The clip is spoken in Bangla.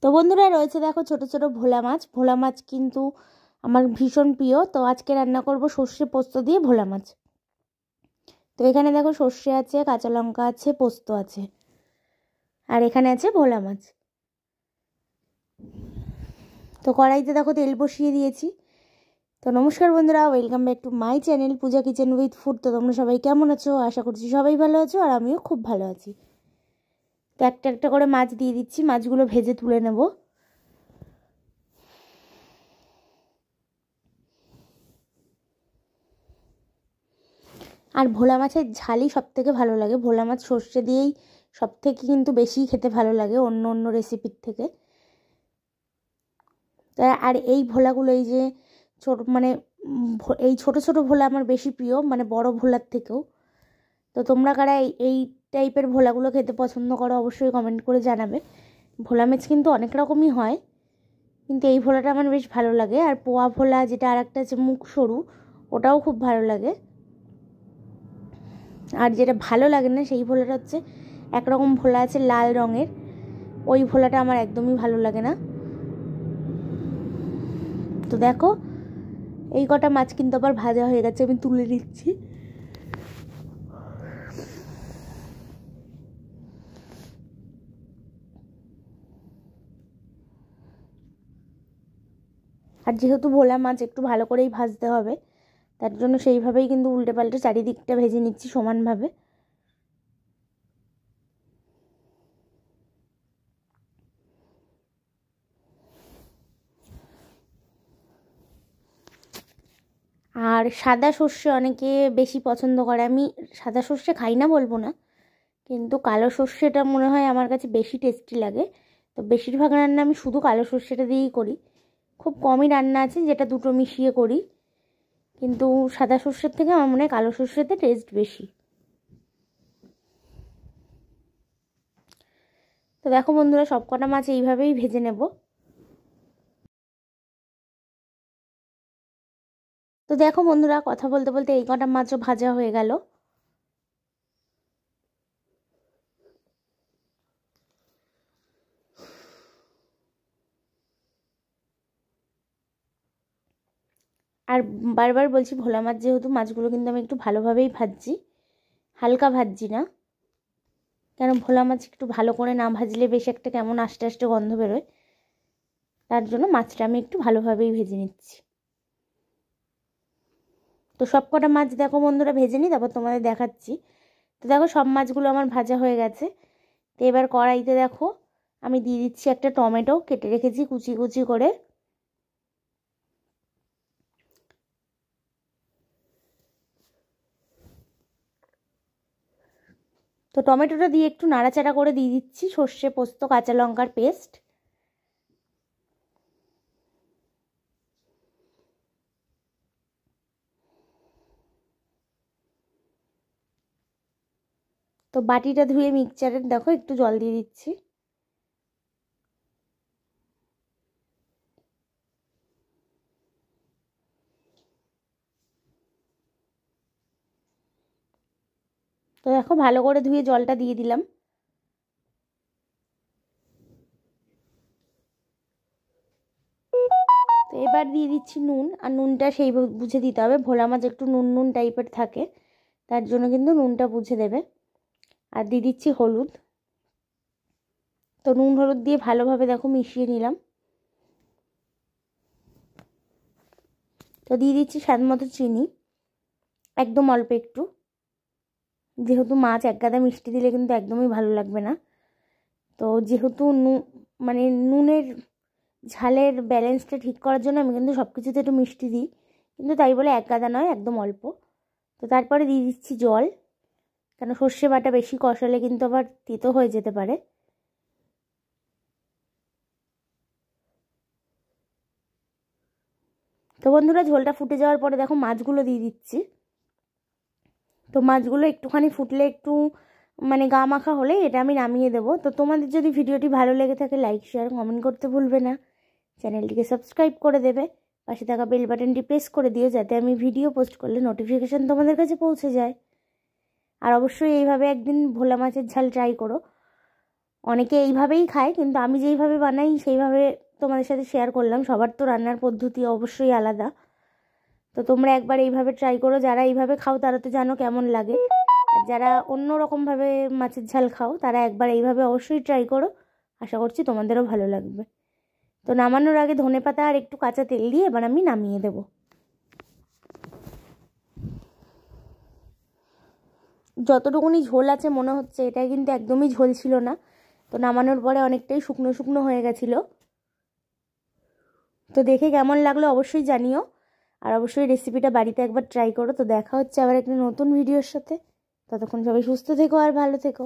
তো বন্ধুরা রয়েছে দেখো ছোট ছোট ভোলা মাছ। ভোলা মাছ কিন্তু আমার ভীষণ প্রিয়। তো আজকে রান্না করব সর্ষে পোস্ত দিয়ে ভোলা মাছ। তো এখানে দেখো সর্ষে আছে, কাঁচা লঙ্কা আছে, পোস্ত আছে, আর এখানে আছে ভোলা মাছ। তো কড়াইতে দেখো তেল বসিয়ে দিয়েছি। তো নমস্কার বন্ধুরা, welcome back to my channel Puja kitchen with food. তো তোমরা সবাই কেমন আছো? আশা করছি সবাই ভালো আছো, আর আমিও খুব ভালো আছি। তো একটা একটা করে মাছ দিয়ে দিচ্ছি, মাছগুলো ভেজে তুলে নেব। আর ভোলা মাছের ঝালই সবথেকে ভালো লাগে। ভোলা মাছ সর্ষে দিয়েই সবথেকে কিন্তু বেশি খেতে ভালো লাগে অন্য অন্য রেসিপির থেকে। আর এই ভোলাগুলো এই যে ছোট মানে এই ছোট ছোট ভোলা আমার বেশি প্রিয়, মানে বড় ভোলার থেকেও। তো তোমরা কারা এই টাইপের ভোলাগুলো খেতে পছন্দ করো অবশ্যই কমেন্ট করে জানাবে। ভোলা মাছ কিন্তু অনেক রকমই হয়, কিন্তু এই ভোলাটা আমার বেশ ভালো লাগে। আর পোয়া ভোলা যেটা আর একটা আছে মুখ সরু, ওটাও খুব ভালো লাগে। আর যেটা ভালো লাগে না সেই ভোলাটা হচ্ছে একরকম ভোলা আছে লাল রঙের, ওই ভোলাটা আমার একদমই ভালো লাগে না। তো দেখো এই কটা মাছ কিন্তু আবার ভাজা হয়ে গেছে, আমি তুলে নিচ্ছি। আর যেহেতু ভোলা মাছ একটু ভালো করেই ভাজতে হবে, তার জন্য সেইভাবেই কিন্তু উল্টে পাল্টে চারিদিকটা ভেজে নিচ্ছি সমানভাবে। আর সাদা সর্ষে অনেকে বেশি পছন্দ করে। আমি সাদা সর্ষে খাই না বলবো না, কিন্তু কালো সর্ষেটা মনে হয় আমার কাছে বেশি টেস্টি লাগে। তো বেশিরভাগ রান্না আমি শুধু কালো সর্ষেটা দিয়েই করি। খুব কমই রান্না আছে যেটা দুটো মিশিয়ে করি, কিন্তু সাদা সর্ষের থেকে আমার মনে হয় কালো সর্ষেতে টেস্ট বেশি। তো দেখো বন্ধুরা সব কটা মাছ এইভাবেই ভেজে নেব। তো দেখো বন্ধুরা কথা বলতে বলতে এই কটা মাছও ভাজা হয়ে গেল। আর বারবার বলছি ভোলা মাছ যেহেতু, মাছগুলো কিন্তু আমি একটু ভালোভাবেই ভাজছি, হালকা ভাজছি না। কেন ভোলা মাছ একটু ভালো করে না ভাজলে বেশ একটা কেমন আস্তে আস্তে গন্ধ বেরোয়, তার জন্য মাছটা আমি একটু ভালোভাবেই ভেজে নিচ্ছি। তো সব কটা মাছ দেখো বন্ধুরা ভেজে নিই, তারপর তোমাদের দেখাচ্ছি। তো দেখো সব মাছগুলো আমার ভাজা হয়ে গেছে। তো এবার কড়াইতে দেখো আমি দিয়ে দিচ্ছি একটা টমেটো কেটে রেখেছি কুচি কুচি করে। তো টমেটোটা দিয়ে একটু নাড়াচাড়া করে দিয়ে দিচ্ছি সর্ষে পোস্ত কাঁচা লঙ্কার পেস্ট। তো বাটিটা ধুয়ে মিক্সচারের দেখো একটু জল দিয়ে দিচ্ছি। তো দেখো ভালো করে ধুয়ে জলটা দিয়ে দিলাম। তো এবার দিয়ে দিচ্ছি নুন, আর নুনটা সেই বুঝে দিতে হবে। ভোলা মাছ একটু নুন নুন টাইপের থাকে, তার জন্য কিন্তু নুনটা বুঝে দেবে। আর দিয়ে দিচ্ছি হলুদ। তো নুন হলুদ দিয়ে ভালোভাবে দেখো মিশিয়ে নিলাম। তো দিয়ে দিচ্ছি স্বাদ মতো চিনি, একদম অল্প একটু, যেহেতু মাছ এক গাদা মিষ্টি দিলে কিন্তু একদমই ভালো লাগবে না। তো যেহেতু মানে নুনের ঝালের ব্যালেন্সটা ঠিক করার জন্য আমি কিন্তু সব কিছুতে একটু মিষ্টি দিই, কিন্তু তাই বলে এক গাদা নয়, একদম অল্প। তো তারপরে দিয়ে দিচ্ছি জল, কেন সর্ষে বাটা বেশি কষালে কিন্তু আবার তেতো হয়ে যেতে পারে। তো বন্ধুরা ঝোলটা ফুটে যাওয়ার পরে দেখো মাছগুলো দিয়ে দিচ্ছি। তো মাছগুলো একটুখানি ফুটলে একটু মানে গা মাখা হলে এটা আমি নামিয়ে দেবো। তো তোমাদের যদি ভিডিওটি ভালো লেগে থাকে লাইক শেয়ার কমেন্ট করতে ভুলবে না, চ্যানেলটিকে সাবস্ক্রাইব করে দেবে, পাশে থাকা বেল বাটনটি প্রেস করে দিও যাতে আমি ভিডিও পোস্ট করলে নোটিফিকেশান তোমাদের কাছে পৌঁছে যায়। আর অবশ্যই এইভাবে একদিন ভোলা মাছের ঝাল ট্রাই করো, অনেকে এইভাবেই খায়, কিন্তু আমি যেইভাবে বানাই সেইভাবে তোমাদের সাথে শেয়ার করলাম। সবার তো রান্নার পদ্ধতি অবশ্যই আলাদা, তো তোমরা একবার এইভাবে ট্রাই করো। যারা এইভাবে খাও তারা তো জানো কেমন লাগে, আর যারা অন্য রকমভাবে মাছের ঝাল খাও তারা একবার এইভাবে অবশ্যই ট্রাই করো। আশা করছি তোমাদেরও ভালো লাগবে। তো নামানোর আগে ধনেপাতা আর একটু কাঁচা তেল দিয়ে এবার আমি নামিয়ে দেব। যতটুকুনি ঝোল আছে মনে হচ্ছে এটা কিন্তু একদমই ঝোল ছিল না, তো নামানোর পরে অনেকটাই শুকনো শুকনো হয়ে গেছিলো। তো দেখে কেমন লাগলো অবশ্যই জানিও, আর অবশ্যই রেসিপিটা বাড়িতে একবার ট্রাই করো। তো দেখা হচ্ছে আবার একটা নতুন ভিডিওর সাথে। ততক্ষণ সবাই সুস্থ থেকো আর ভালো থেকো।